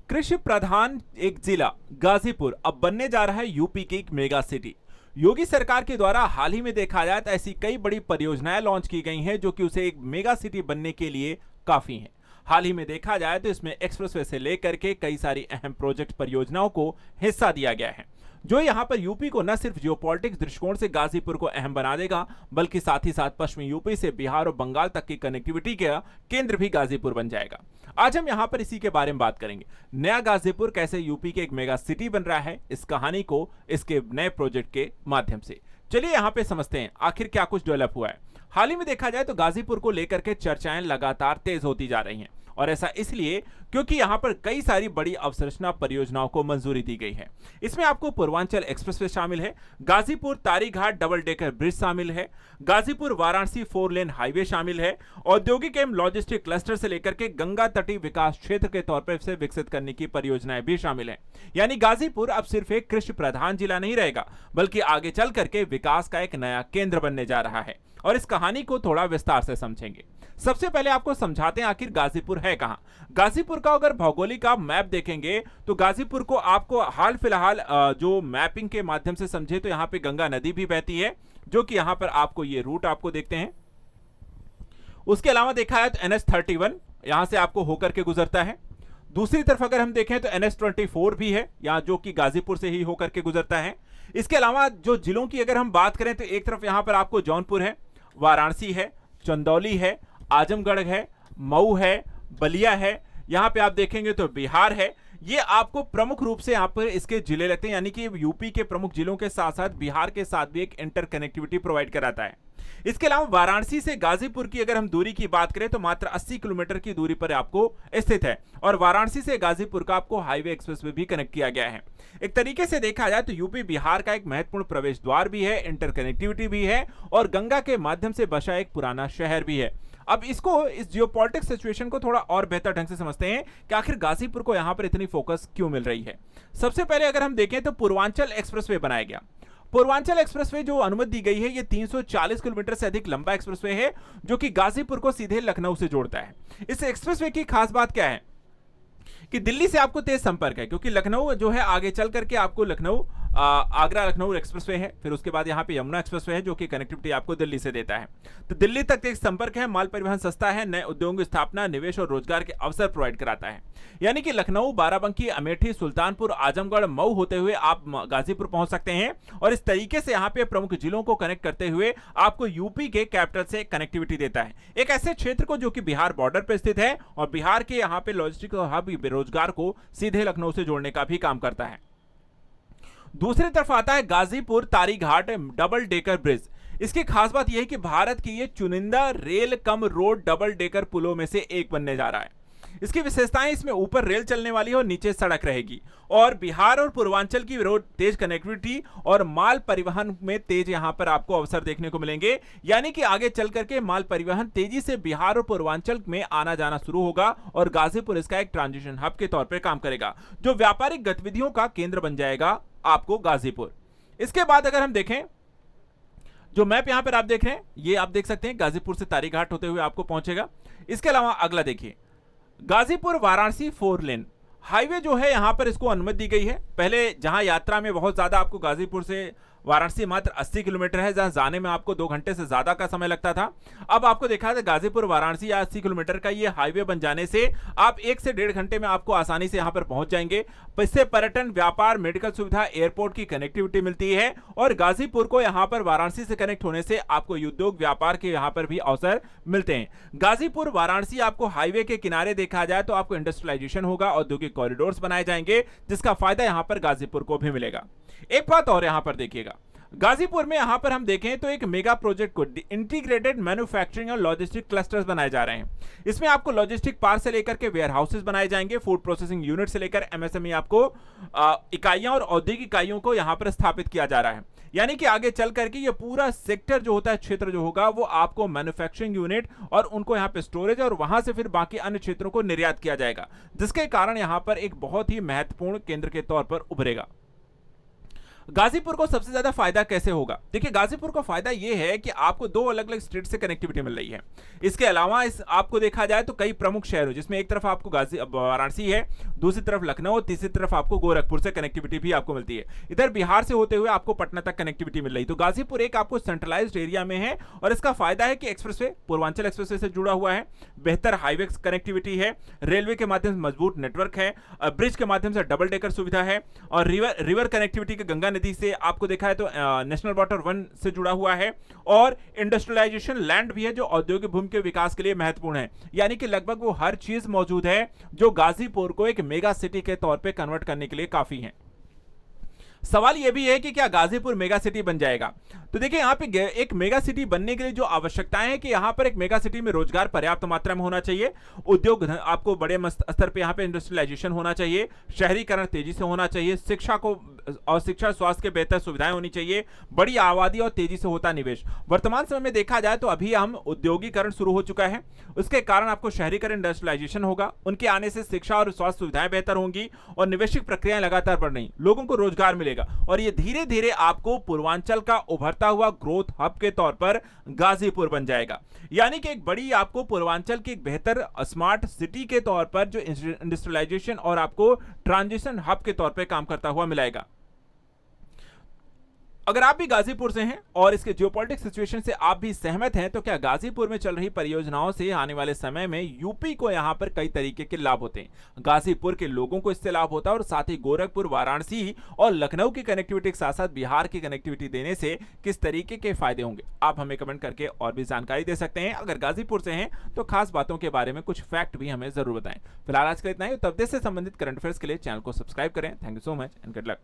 कृषि प्रधान एक जिला गाजीपुर अब बनने जा रहा है यूपी की एक मेगा सिटी। योगी सरकार के द्वारा हाल ही में देखा जाए तो ऐसी कई बड़ी परियोजनाएं लॉन्च की गई हैं जो कि उसे एक मेगा सिटी बनने के लिए काफी हैं। हाल ही में देखा जाए तो इसमें एक्सप्रेसवे से लेकर के कई सारी अहम प्रोजेक्ट परियोजनाओं को हिस्सा दिया गया है, जो यहां पर यूपी को न सिर्फ जियोपॉलिटिक्स दृष्टिकोण से गाजीपुर को अहम बना देगा, बल्कि साथ ही साथ पश्चिमी यूपी से बिहार और बंगाल तक की कनेक्टिविटी का केंद्र भी गाजीपुर बन जाएगा। आज हम यहां पर इसी के बारे में बात करेंगे। नया गाजीपुर कैसे यूपी के एक मेगा सिटी बन रहा है, इस कहानी को इसके नए प्रोजेक्ट के माध्यम से चलिए यहां पे समझते हैं आखिर क्या कुछ डेवलप हुआ है। हाल ही में देखा जाए तो गाजीपुर को लेकर के चर्चाएं लगातार तेज होती जा रही हैं, और ऐसा इसलिए क्योंकि यहां पर कई सारी बड़ी अवसंरचना परियोजनाओं को मंजूरी दी गई है। इसमें आपको पूर्वांचल एक्सप्रेसवे शामिल है, Ghazipur Tarighat double decker bridge शामिल है, गाजीपुर वाराणसी 4 लेन हाईवे शामिल है, औद्योगिक एवं लॉजिस्टिक क्लस्टर से लेकर के गंगा तटीय विकास क्षेत्र के तौर पर इसे विकसित करने की परियोजनाएं भी शामिल है। यानी गाजीपुर अब सिर्फ एक कृषि प्रधान जिला नहीं रहेगा, बल्कि आगे चल करके विकास का एक नया केंद्र बनने जा रहा है। और इस कहानी को थोड़ा विस्तार से समझेंगे। सबसे पहले आपको समझाते हैं आखिर गाजीपुर है कहां। गाजीपुर का अगर भौगोलिक आप मैप देखेंगे तो गाजीपुर को आपको हाल फिलहाल जो मैपिंग के माध्यम से समझे तो यहां पे गंगा नदी भी बहती है, जो कि यहां पर आपको ये रूट आपको देखते हैं। उसके अलावा देखा है तो NH31 यहां से आपको होकर के गुजरता है। दूसरी तरफ अगर हम देखें तो NH24 भी है यहां, जो कि गाजीपुर से ही होकर के गुजरता है। इसके अलावा जो जिलों की अगर हम बात करें तो एक तरफ यहां पर आपको जौनपुर है, वाराणसी है, चंदौली है, आजमगढ़ है, मऊ है, बलिया है, यहां पे आप देखेंगे तो बिहार है। ये आपको प्रमुख रूप से यहां पर इसके जिले लगते हैं, यानी कि यूपी के प्रमुख जिलों के साथ साथ बिहार के साथ भी एक इंटर कनेक्टिविटी प्रोवाइड कराता है। इसके अलावा वाराणसी से गाजीपुर की अगर हम दूरी की बात करें तो मात्र 80 किलोमीटर की दूरी पर आपको स्थित है, और वाराणसी से गाजीपुर का आपको हाईवे एक्सप्रेसवे भी कनेक्ट किया गया है। एक तरीके से देखा जाए तो यूपी बिहार का एक महत्वपूर्ण प्रवेश द्वार भी है, इंटर कनेक्टिविटी भी है, और गंगा के माध्यम से बसा एक पुराना शहर भी है। अब इसको, इस जियोपॉलिटिक्स सिचुएशन को थोड़ा और बेहतर ढंग से समझते हैं कि आखिर गाजीपुर को यहां पर इतनी फोकस क्यों मिल रही है। सबसे पहले अगर हम देखें तो पूर्वांचल एक्सप्रेसवे बनाया गया। पूर्वांचल एक्सप्रेसवे जो अनुमति दी गई है, ये 340 किलोमीटर से अधिक लंबा एक्सप्रेसवे है, जो कि गाजीपुर को सीधे लखनऊ से जोड़ता है। इस एक्सप्रेसवे की खास बात क्या है कि दिल्ली से आपको तेज संपर्क है, क्योंकि लखनऊ जो है आगे चल करके आपको लखनऊ आगरा लखनऊ एक्सप्रेसवे है, फिर उसके बाद यहाँ पे यमुना एक्सप्रेसवे है जो कि कनेक्टिविटी आपको दिल्ली से देता है। तो दिल्ली तक तेज संपर्क है, माल परिवहन सस्ता है, नए उद्योगों की स्थापना, निवेश और रोजगार के अवसर प्रोवाइड कराता है। यानी कि लखनऊ, बाराबंकी, अमेठी, सुल्तानपुर, आजमगढ़, मऊ होते हुए आप गाजीपुर पहुंच सकते हैं, और इस तरीके से यहाँ पे प्रमुख जिलों को कनेक्ट करते हुए आपको यूपी के कैपिटल से कनेक्टिविटी देता है, एक ऐसे क्षेत्र को जो कि बिहार बॉर्डर पर स्थित है, और बिहार के यहाँ पे लॉजिस्टिक हब बेरोजगार को सीधे लखनऊ से जोड़ने का भी काम करता है। दूसरी तरफ आता है Ghazipur Tarighat double decker bridge. इसकी खास बात यह है कि भारत की ये चुनिंदा rail cum road double decker पुलों में से एक बनने जा रहा है। इसकी विशेषताएं, इसमें ऊपर रेल चलने वाली है और नीचे सड़क रहेगी, और बिहार और पूर्वांचल की रोड तेज कनेक्टिविटी और माल परिवहन में तेज यहां पर आपको अवसर देखने को मिलेंगे। यानी कि आगे चल करके माल परिवहन तेजी से बिहार और पूर्वांचल में आना जाना शुरू होगा, और गाजीपुर इसका एक ट्रांजिशन हब के तौर पर काम करेगा, जो व्यापारिक गतिविधियों का केंद्र बन जाएगा आपको गाजीपुर। इसके बाद अगर हम देखें, जो मैप यहां पर आप देख रहे हैं, ये आप देख सकते हैं गाजीपुर से तारीघाट होते हुए आपको पहुंचेगा। इसके अलावा अगला देखिए, गाजीपुर वाराणसी 4 लेन हाईवे जो है, यहां पर इसको अनुमति दी गई है। पहले जहां यात्रा में बहुत ज्यादा आपको गाजीपुर से वाराणसी मात्र 80 किलोमीटर है, जहां जाने में आपको 2 घंटे से ज्यादा का समय लगता था, अब आपको देखा था गाजीपुर वाराणसी या 80 किलोमीटर का ये हाईवे बन जाने से आप 1 से 1.5 घंटे में आपको आसानी से यहां पर पहुंच जाएंगे। इससे पर्यटन, व्यापार, मेडिकल सुविधा, एयरपोर्ट की कनेक्टिविटी मिलती है, और गाजीपुर को यहां पर वाराणसी से कनेक्ट होने से आपको उद्योग व्यापार के यहां पर भी अवसर मिलते हैं। गाजीपुर वाराणसी आपको हाईवे के किनारे देखा जाए तो आपको इंडस्ट्रियलाइजेशन होगा, औद्योगिक कॉरिडोर्स बनाए जाएंगे, जिसका फायदा यहां पर गाजीपुर को भी मिलेगा। एक बात और यहां पर देखिएगा, गाजीपुर में यहां पर हम देखें तो एक मेगा प्रोजेक्ट को इंटीग्रेटेड मैन्युफैक्चरिंग और लॉजिस्टिक क्लस्टर्स बनाए जा रहे हैं। इसमें आपको लॉजिस्टिक पार्क से लेकर के वेयर हाउसेस बनाए जाएंगे, फूड प्रोसेसिंग यूनिट से लेकर MSME आपको इकाइयां और औद्योगिक इकाइयों को यहां पर स्थापित किया जा रहा है। यानी कि आगे चल करके ये पूरा सेक्टर जो होता है, क्षेत्र जो होगा, वो आपको मैन्युफैक्चरिंग यूनिट और उनको यहाँ पे स्टोरेज, और वहां से फिर बाकी अन्य क्षेत्रों को निर्यात किया जाएगा, जिसके कारण यहां पर एक बहुत ही महत्वपूर्ण केंद्र के तौर पर उभरेगा। गाजीपुर को सबसे ज्यादा फायदा कैसे होगा? देखिए, गाजीपुर को फायदा यह है कि आपको दो अलग अलग स्टेट से कनेक्टिविटी मिल रही है। इसके अलावा इस आपको देखा जाए तो कई प्रमुख शहरों, जिसमें एक तरफ आपको वाराणसी है, दूसरी तरफ लखनऊ, तीसरी तरफ आपको गोरखपुर से कनेक्टिविटी भी आपको मिलती है। इधर बिहार से होते हुए आपको पटना तक कनेक्टिविटी मिल रही। तो गाजीपुर एक आपको सेंट्रलाइज्ड एरिया में है और इसका फायदा है कि एक्सप्रेसवे, पूर्वांचल एक्सप्रेसवे से जुड़ा हुआ है, बेहतर हाईवे कनेक्टिविटी है, रेलवे के माध्यम से मजबूत नेटवर्क है, ब्रिज के माध्यम से डबल डेकर सुविधा है और रिवर कनेक्टिविटी के गंगा नदी से आपको देखा है तो नेशनल वाटर 1 से जुड़ा हुआ है और इंडस्ट्रियलाइजेशन लैंड भी है जो औद्योगिक भूमि के विकास के लिए महत्वपूर्ण है। यानी कि लगभग वो हर चीज मौजूद है जो गाजीपुर को एक मेगा सिटी के तौर पे कन्वर्ट करने के लिए काफी है। सवाल यह भी है कि क्या गाजीपुर मेगा सिटी बन जाएगा? तो देखिए, यहाँ पे एक मेगा सिटी बनने के लिए जो आवश्यकताएं हैं कि यहाँ पर एक मेगा सिटी में रोजगार पर्याप्त मात्रा में होना चाहिए, उद्योग आपको बड़े स्तर पे यहाँ पे इंडस्ट्रियलाइजेशन होना चाहिए, शहरीकरण तेजी से होना चाहिए, शिक्षा स्वास्थ्य के बेहतर सुविधाएं होनी चाहिए, बड़ी आबादी और तेजी से होता निवेश। वर्तमान समय में देखा जाए तो अभी हम औद्योगिकरण शुरू हो चुका है, उसके कारण आपको शहरीकरण इंडस्ट्रियलाइजेशन होगा, उनके आने से शिक्षा और स्वास्थ्य सुविधाएं बेहतर होंगी और निवेशिक प्रक्रियाएं लगातार बढ़ रही, लोगों को रोजगार मिलेगा और ये धीरे धीरे आपको पूर्वांचल का उभरता हुआ ग्रोथ हब के तौर पर गाजीपुर बन जाएगा। यानी कि एक बड़ी आपको पूर्वांचल की एक बेहतर स्मार्ट सिटी के तौर पर जो इंडस्ट्रियलाइजेशन और आपको ट्रांजिशन हब के तौर पर काम करता हुआ मिलेगा। अगर आप भी गाजीपुर से हैं और इसके जियोपॉलिटिक्स सिचुएशन से आप भी सहमत हैं, तो क्या गाजीपुर में चल रही परियोजनाओं से आने वाले समय में यूपी को यहां पर कई तरीके के लाभ होते हैं? गाजीपुर के लोगों को इससे लाभ होता है और साथ ही गोरखपुर, वाराणसी और लखनऊ की कनेक्टिविटी के साथ साथ बिहार की कनेक्टिविटी देने से किस तरीके के फायदे होंगे? आप हमें कमेंट करके और भी जानकारी दे सकते हैं। अगर गाजीपुर से हैं तो खास बातों के बारे में कुछ फैक्ट भी हमें जरूर बताएं। फिलहाल आज के लिए इतना ही। तब देश से संबंधित करंट अफेयर्स के लिए चैनल को सब्सक्राइब करें। Thank you so much and good luck.